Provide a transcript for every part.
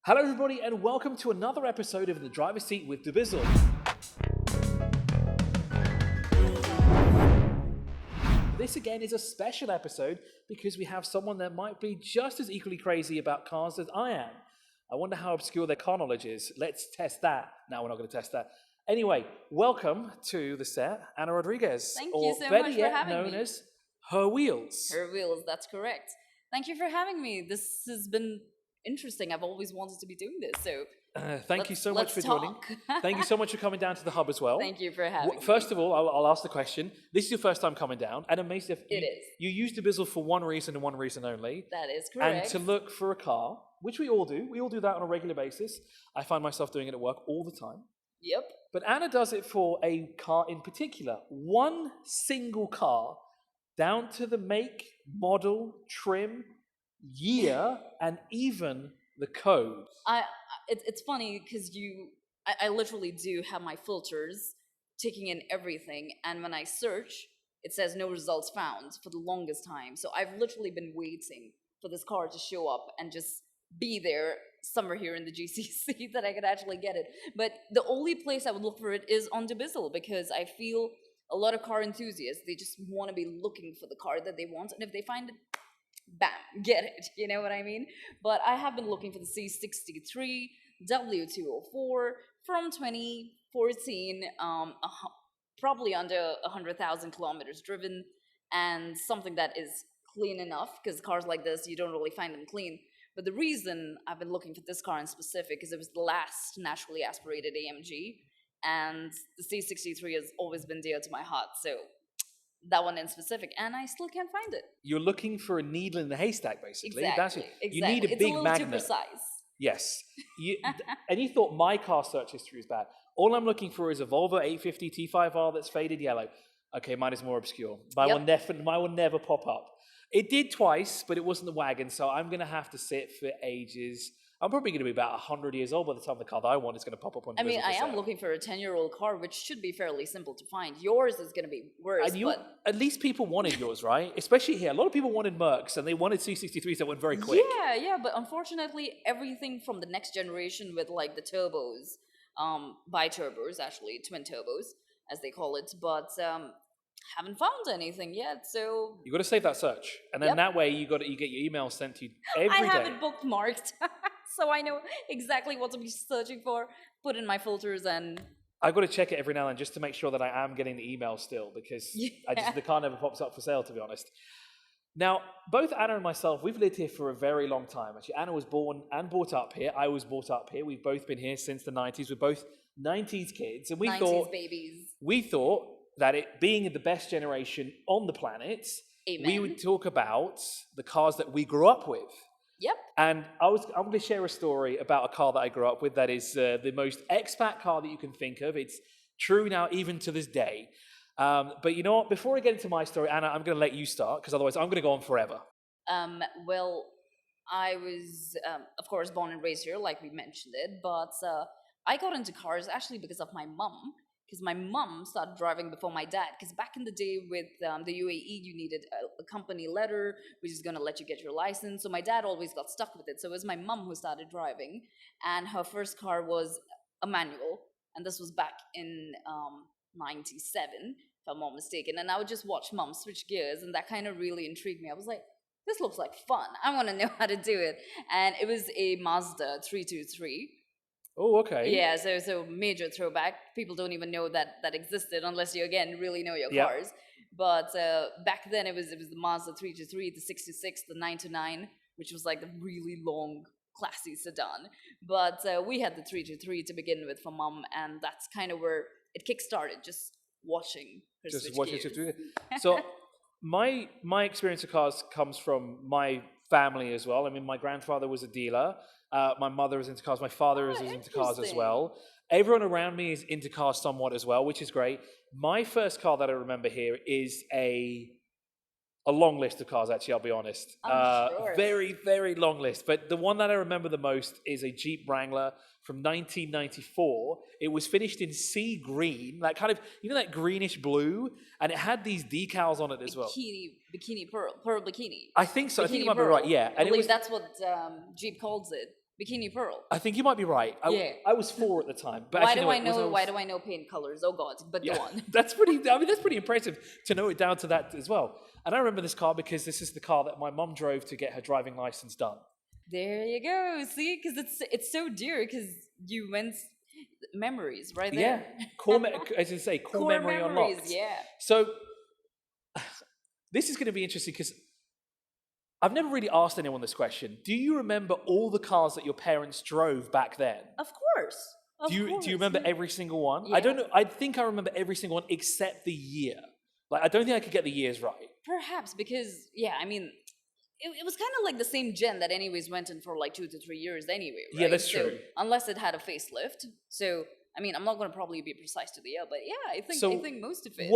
Hello everybody and welcome to another episode of The Driver's Seat with dubizzle. This again is a special episode because we have someone that might be just as equally crazy about cars as I am. I wonder how obscure their car knowledge is. Let's test that. No, we're not going to test that. Anyway, welcome to the set, Anna Rodriguez. Thank you so much for having me. Known as Her Wheels. Her Wheels, that's correct. Thank you for having me. This has been interesting. I've always wanted to be doing this, so thank you so much for joining. Thank you so much for coming down to the hub as well. Thank you for having me. First of all, I'll ask the question. This is your first time coming down, and amazing. It is. You use dubizzle for one reason and one reason only. That is correct. And to look for a car, which we all do. We all do that on a regular basis. I find myself doing it at work all the time. Yep. But Anna does it for a car in particular. One single car, down to the make, model, trim, year, and even the code. It's funny because I literally do have my filters taking in everything, and when I search, it says no results found for the longest time. So I've literally been waiting for this car to show up and just be there somewhere here in the GCC that I could actually get it. But the only place I would look for it is on dubizzle, because I feel a lot of car enthusiasts, they just want to be looking for the car that they want, and if they find it, bam, get it, you know what I mean? But I have been looking for the C63 W204 from 2014, probably under 100,000 kilometers driven, and something that is clean enough, because cars like this, you don't really find them clean. But the reason I've been looking for this car in specific is it was the last naturally aspirated AMG, and the C63 has always been dear to my heart, so that one in specific, and I still can't find it. You're looking for a needle in the haystack, basically. Exactly. You need a big magnet. It's a little too precise. Yes. And you thought my car search history is bad. All I'm looking for is a Volvo 850 T5R that's faded yellow. Okay, mine is more obscure. Mine will never pop up. It did twice, but it wasn't the wagon, so I'm going to have to sit for ages. I'm probably going to be about 100 years old by the time the car that I want is going to pop up on the I am looking for a 10-year-old car, which should be fairly simple to find. Yours is going to be worse. At least people wanted yours, right? Especially here. A lot of people wanted Mercs, and they wanted C63s that went very quick. Yeah, but unfortunately, everything from the next generation with like the turbos, bi-turbos, actually, twin turbos, as they call it, but haven't found anything yet, so you got to save that search, and then that way you get your emails sent to you every day. I have it bookmarked, so I know exactly what to be searching for. Put in my filters, and I've got to check it every now and then just to make sure that I am getting the email still, because the car never pops up for sale, to be honest. Now, both Anna and myself, we've lived here for a very long time. Actually, Anna was born and brought up here. I was brought up here. We've both been here since the 90s. We're both 90s kids, and we 90s babies. We thought that it being the best generation on the planet, we would talk about the cars that we grew up with. Yep. And I'm going to share a story about a car that I grew up with that is the most expat car that you can think of. It's true now, even to this day. But you know what? Before I get into my story, Anna, I'm going to let you start, because otherwise I'm going to go on forever. Well, I was, of course, born and raised here, like we mentioned it. But I got into cars actually because of my mum. Because my mum started driving before my dad. Because back in the day with the UAE, you needed a company letter, which is going to let you get your license. So my dad always got stuck with it. So it was my mum who started driving. And her first car was a manual. And this was back in 97, if I'm not mistaken. And I would just watch mum switch gears. And that kind of really intrigued me. I was like, this looks like fun. I want to know how to do it. And it was a Mazda 323. Oh, okay. Yeah, so major throwback. People don't even know that existed unless you, again, really know your cars. But back then, it was the Mazda 323, the 66, the 929, which was like the really long, classy sedan. But we had the 323 to begin with for mum, and that's kind of where it kick-started, just watching her switch gears. So my experience of cars comes from my family as well. I mean, my grandfather was a dealer. My mother was into cars. My father is into cars as well. Everyone around me is into cars somewhat as well, which is great. My first car that I remember here is a long list of cars, actually, I'll be honest. Sure. Very, very long list. But the one that I remember the most is a Jeep Wrangler from 1994. It was finished in sea green, like kind of, that greenish blue, and it had these decals on it as well. Bikini pearl bikini. I think so. Bikini I think you might be pearl. right, yeah. And I believe that's what Jeep calls it. Bikini Pearl. I think you might be right. I was 4 at the time. But Why actually, Why do I know paint colors? Oh God! But go on. That's pretty impressive to know it down to that as well. And I remember this car because this is the car that my mum drove to get her driving license done. There you go. See, because it's so dear because you went memories right there. Yeah, as you say, core memory unlocked. Yeah. So this is going to be interesting because I've never really asked anyone this question. Do you remember all the cars that your parents drove back then? Of course. Do you remember every single one? Yeah. I don't know. I think I remember every single one except the year. Like, I don't think I could get the years right. Perhaps because, I mean, it was kind of like the same gen that anyways went in for like 2 to 3 years anyway, right? Yeah, that's true. Unless it had a facelift. So, I mean, I'm not going to probably be precise to the year, but yeah, I think most of it.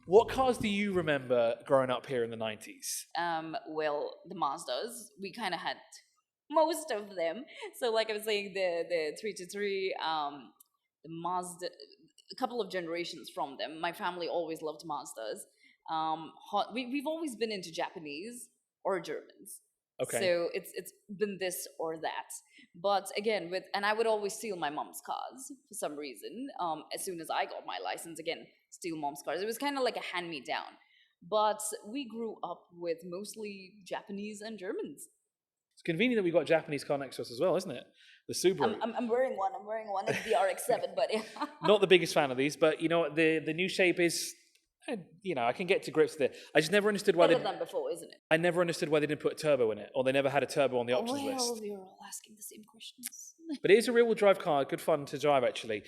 What cars do you remember growing up here in the 90s? Well, the Mazdas. We kind of had most of them. So, like I was saying, the 323, the Mazda, a couple of generations from them. My family always loved Mazdas. We've always been into Japanese or Germans. Okay. So it's been this or that. But again, and I would always steal my mom's cars for some reason. As soon as I got my license, again, steal mom's cars. It was kind of like a hand-me-down. But we grew up with mostly Japanese and Germans. It's convenient that we got a Japanese car next to us as well, isn't it? The Subaru. I'm wearing one. It's the RX-7, but Not the biggest fan of these, but you know what? The new shape is, I can get to grips with it. I just never understood why better than before, isn't it? I never understood why they didn't put a turbo in it, or they never had a turbo on the options list. Well, we're all asking the same questions. But it is a rear-wheel drive car, good fun to drive actually.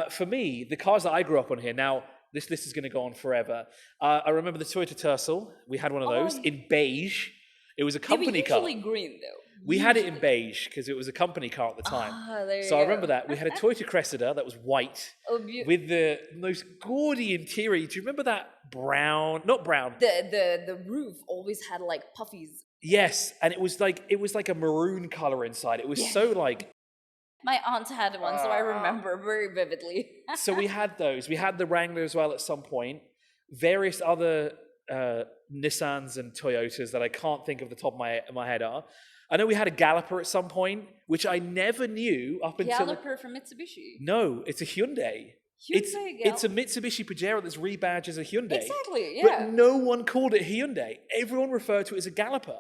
For me, the cars that I grew up on here, now this list is going to go on forever. I remember the Toyota Tercel. We had one of those in beige. It was a company car. Usually green though. We had it in beige because it was a company car at the time. So I remember that. We had a Toyota Cressida that was white with the most gaudy interior. Do you remember that brown? Not brown. The roof always had like puffies. Yes, and it was like a maroon color inside. It was so like. My aunt had one, so I remember very vividly. So we had those. We had the Wrangler as well at some point. Various other Nissans and Toyotas that I can't think of the top of my head are. I know we had a Galloper at some point, which I never knew up until... Galloper from Mitsubishi? No, it's a Hyundai. It's a Mitsubishi Pajero that's rebadged as a Hyundai. Exactly, yeah. But no one called it Hyundai. Everyone referred to it as a Galloper.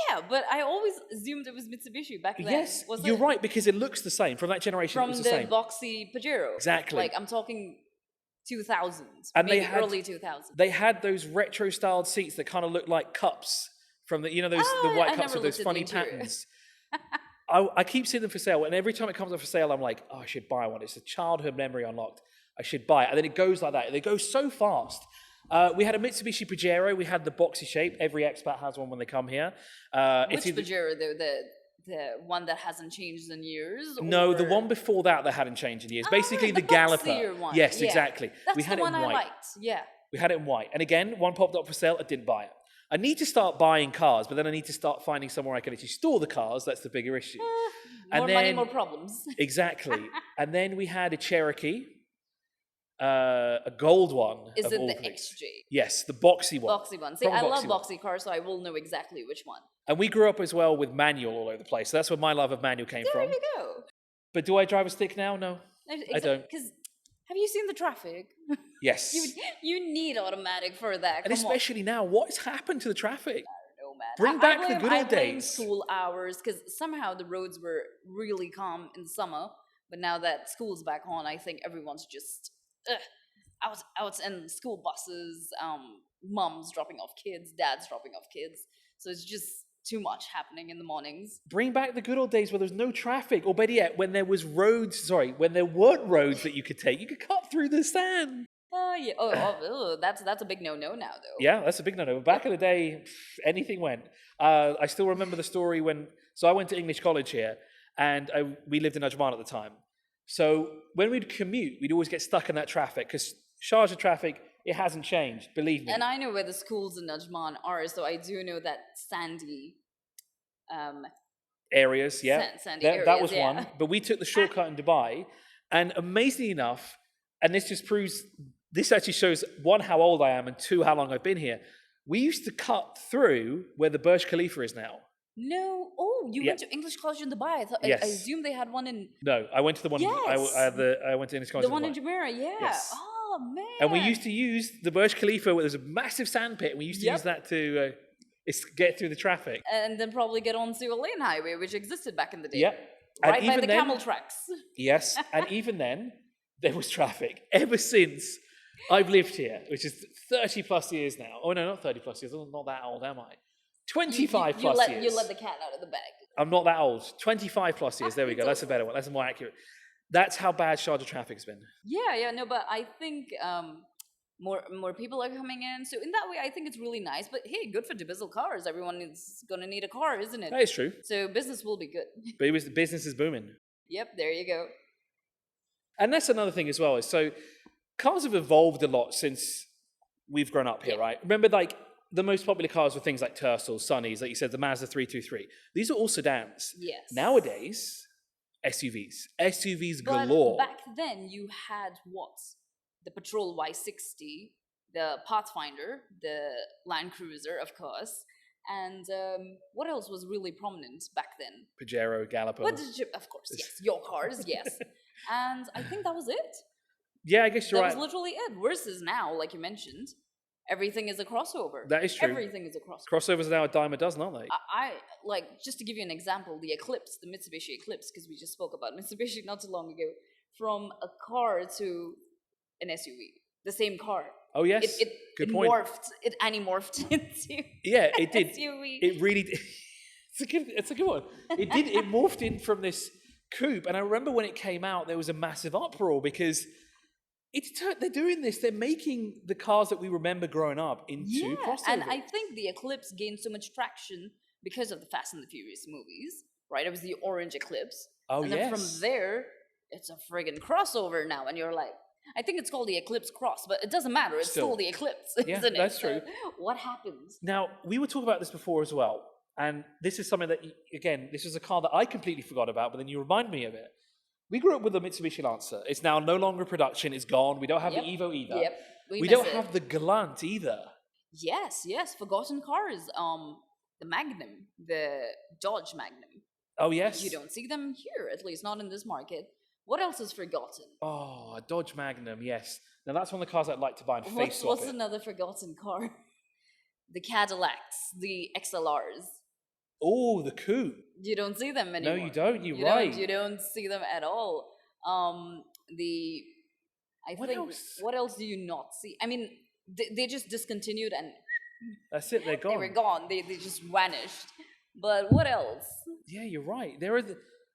Yeah, but I always assumed it was Mitsubishi back then. Yes, you're right, because it looks the same. From that generation, it was the same. From the boxy Pajero. Exactly. Like, I'm talking 2000s, and maybe early 2000s. They had those retro-styled seats that kind of looked like cups. From the the white cups with those funny patterns. I keep seeing them for sale, and every time it comes up for sale, I'm like, oh, I should buy one. It's a childhood memory unlocked. I should buy it. And then it goes like that. They go so fast. We had a Mitsubishi Pajero. We had the boxy shape. Every expat has one when they come here. Which Pajero, though? The one that hasn't changed in years? No, the one before that hadn't changed in years. Basically, the Galloper. One. Yes, exactly. That's we had the one it in white. I liked. Yeah. We had it in white. And again, one popped up for sale. I didn't buy it. I need to start buying cars, but then I need to start finding somewhere I can actually store the cars. That's the bigger issue. More money, more problems. Exactly. And then we had a Cherokee, a gold one. Is it the XJ? Yes, the boxy one. Boxy one. See, I love boxy cars, so I will know exactly which one. And we grew up as well with manual all over the place. So that's where my love of manual came from. There you go. But do I drive a stick now? No, I don't. Because have you seen the traffic? Yes. You need automatic for that. And especially now, what has happened to the traffic? I don't know, man. Bring back the good old I blame days. School hours, because somehow the roads were really calm in the summer, but now that school's back on, I think everyone's just out in school buses, mums dropping off kids, dads dropping off kids. So it's just too much happening in the mornings. Bring back the good old days where there was no traffic, or better yet, when there weren't roads that you could take. You could cut through the sand. Oh yeah. That's a big no-no now, though. Yeah, that's a big no-no. Back in the day, anything went. I still remember the story so I went to English college here, and we lived in Ajman at the time. So when we'd commute, we'd always get stuck in that traffic, because Sharjah traffic, it hasn't changed, believe me. And I know where the schools in Ajman are, so I do know that sandy areas, yeah. Sandy areas, that was one. But we took the shortcut in Dubai, and amazingly enough, and this actually shows, one, how old I am, and two, how long I've been here. We used to cut through where the Burj Khalifa is now. No. Oh, you Yeah. went to English college in Dubai. I Yes. assume they had one in No, I went to the one. Yes. I went to English college. the one in Dubai. Jumeirah. Yeah. Yes. Oh man. And we used to use the Burj Khalifa, where there's a massive sand pit. And we used to Yep. use that to get through the traffic. And then probably get onto Elaine Highway, which existed back in the day. Yep. And Right by even the then- camel tracks. Yes, and even then, there was traffic. Ever since I've lived here, which is 30 plus years now. Oh no, not 30 plus years. I'm not that old, am I? 25 you plus let, years. You let the cat out of the bag. I'm not that old. 25 plus years. There we go. That's a better one. That's more accurate. That's how bad Sharjah traffic's been. Yeah, no, but I think more people are coming in. So in that way, I think it's really nice. But hey, good for dubizzle cars. Everyone is gonna need a car, isn't it? That is true. So business will be good. But the business is booming. Yep, there you go. And that's another thing as well. Is so cars have evolved a lot since we've grown up here, Yeah. right? Remember, like the most popular cars were things like Tercels, Sunnies, like you said, the Mazda 323. These are all sedans. Yes. Nowadays, SUVs But galore. back then, you had what? The Patrol Y60, the Pathfinder, the Land Cruiser, of course, and what else was really prominent back then? Pajero, Galloper. What did you? Of course, yes, your cars, yes. And I think that was it. Yeah, I guess you're That right. was literally it. Versus now, like you mentioned, everything is a crossover. That is true. Everything is a crossover. Crossovers are now a dime a dozen, aren't they? I like, just to give you an example, the Eclipse, the Mitsubishi Eclipse, because we just spoke about Mitsubishi not too long ago, from a car to an SUV, the same car. Oh yes, good point. It animorphed into Yeah, it did. SUV. It really did. It's a good one. It did. It morphed in from this coupe, and I remember when it came out, there was a massive uproar because they're doing this. They're making the cars that we remember growing up into crossovers. And I think the Eclipse gained so much traction because of the Fast and the Furious movies, right? It was the orange Eclipse. Oh, and then yes. from there, it's a friggin' crossover now, and you're like, I think it's called the Eclipse Cross, but it doesn't matter. It's still the Eclipse, Yeah, isn't it? that's true. What happens? Now, we were talking about this before as well, and this is something that, again, this was a car that I completely forgot about, but then you remind me of it. We grew up with the Mitsubishi Lancer. It's now no longer in production. It's gone. We don't have Yep. the Evo either. Yep. We miss don't it. have the Galant either. Yes, forgotten cars. The Magnum, the Dodge Magnum. Oh, yes. You don't see them here, at least not in this market. What else is forgotten? Oh, a Dodge Magnum, yes. Now, that's one of the cars I'd like to buy and face What's swap it. another forgotten car? The Cadillacs, the XLRs. Oh, the coupe. You don't see them No, anymore. you don't. You're You right. You don't see them at all. What else? What else do you not see? I mean, they just discontinued and That's it. They're gone. they were gone. They just vanished. But what else? Yeah, you're right. There are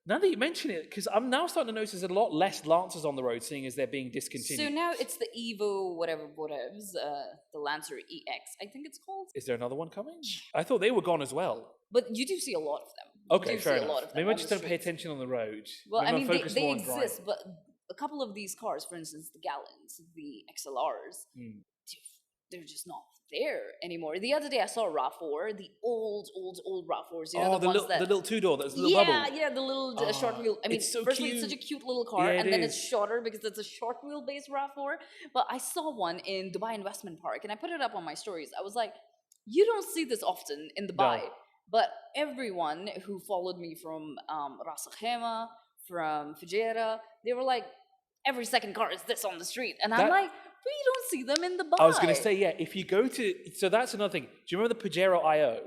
now that you mention it, because I'm now starting to notice there's a lot less Lancers on the road, seeing as they're being discontinued. So now it's the Evo, whatever's, the Lancer EX, I think it's called. Is there another one coming? I thought they were gone as well. But you do see a lot of them. Okay, you do fair see enough. a lot of them Maybe I on just the don't pay streets. attention on the road. Well, Maybe I mean, focus they more on driving. exist, but a couple of these cars, for instance, the Gallons, the XLRs, they're just not there anymore. The other day I saw a RAV4, the old RAV4s. You know, Oh, the little two-door, that's the little bubble. Yeah, the little short wheel. I mean, it's so firstly, cute. it's such a cute little car, Yeah, and it then is. it's shorter because it's a short wheelbase RAV4. But I saw one in Dubai Investment Park, and I put it up on my stories. I was like, you don't see this often in Dubai. No. But everyone who followed me from Ras Al Khaimah, from Fujairah, they were like, every second car is this on the street. And I'm like, we don't see them in Dubai. I was going to say, yeah, if you go to... So that's another thing. Do you remember the Pajero I.O.?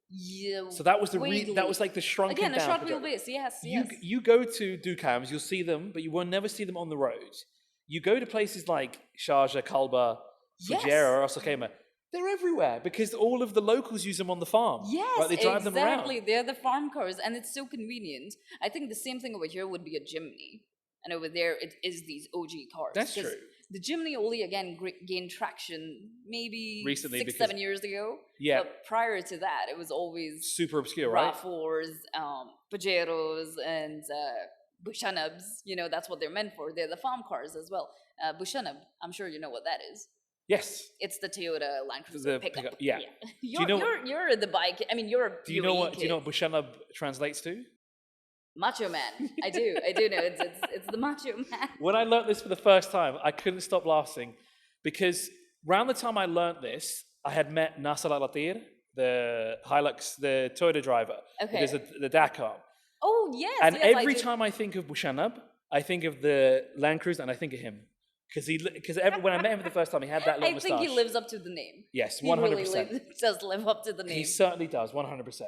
Yeah. So that was vaguely. that was like the shrunken Again, a down short Pajero. wheelbase, yes. You go to Ducams, you'll see them, but you will never see them on the road. You go to places like Sharjah, Kalba, Fujairah, Ras Al Khaimah, they're everywhere because all of the locals use them on the farm. Yes, right? They drive them around. exactly. They're the farm cars, and it's so convenient. I think the same thing over here would be a Jimny, and over there it is these OG cars. That's 'Cause true. The Jimny only again gained traction maybe Recently, 6-7 years ago. Yeah. But prior to that, it was always Super obscure, right? RAV4s, Pajeros, and Bushanabs. You know, that's what they're meant for. They're the farm cars as well. Bushanab, I'm sure you know what that is. Yes. It's the Toyota Land Cruiser The pickup. pickup, yeah. You're the bike. I mean, you're a Do you know what? UAE Do you know kid. what Bushanab translates to? Macho man. I do know. It's the macho man. When I learnt this for the first time, I couldn't stop laughing because around the time I learnt this, I had met Nasser Al-Attiyah, the Hilux, the Toyota driver. Okay. There's the Dakar. Oh yes. And yes, every I do. time I think of Bushanab, I think of the Land Cruiser and I think of him. Because when I met him for the first time, he had that little I moustache. think he lives up to the name. Yes, He 100%. really does live up to the name. He certainly does, 100%.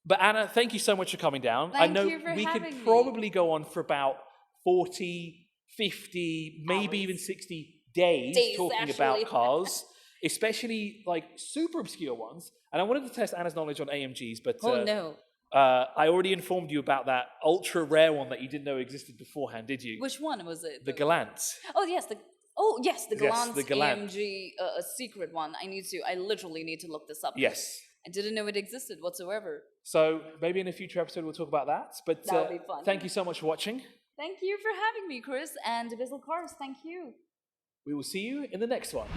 But Anna, thank you so much for coming down. Thank I know you for we could having me. probably go on for about 40, 50, maybe Hours. even 60 days talking actually. about cars, especially like super obscure ones. And I wanted to test Anna's knowledge on AMGs, but Oh no. I already informed you about that ultra rare one that you didn't know existed beforehand, did you? Which one was it? The Galant. Oh yes, the Galant, the Galant. AMG, a secret one. I literally need to look this up. Yes. I didn't know it existed whatsoever. So maybe in a future episode we'll talk about that. But That would be fun. Thank you so much for watching. Thank you for having me, Chris, and dubizzle Cars. Thank you. We will see you in the next one.